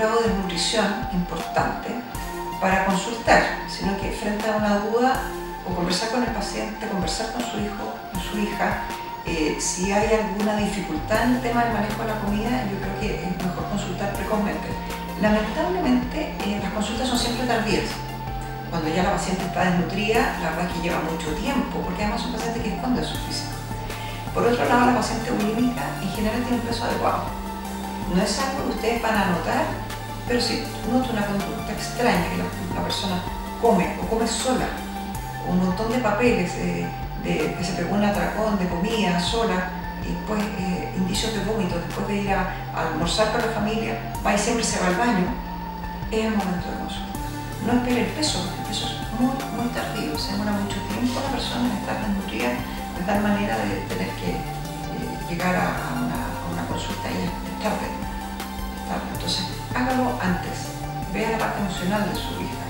grado de nutrición importante para consultar, sino que frente a una duda o conversar con el paciente, conversar con su hijo, con su hija, si hay alguna dificultad en el tema del manejo de la comida, yo creo que es mejor consultar precozmente. Lamentablemente, las consultas son siempre tardías. Cuando ya la paciente está desnutrida, la verdad es que lleva mucho tiempo, porque además es un paciente que esconde su físico. Por otro lado, la paciente bulímica en general tiene un peso adecuado. No es algo que ustedes van a notar, pero si nota una conducta extraña, que la persona come o come sola, un montón de papeles, que se pegó un atracón de comida sola, y después indicios de vómito, después de ir a almorzar con la familia, va y siempre se va al baño, es el momento de consulta. No espere el peso, porque el peso es muy tardío, se demora mucho tiempo la persona en estar desnutrida, de tal manera de tener que llegar a una consulta y es tarde. Entonces, hágalo antes, vea la parte emocional de su hija.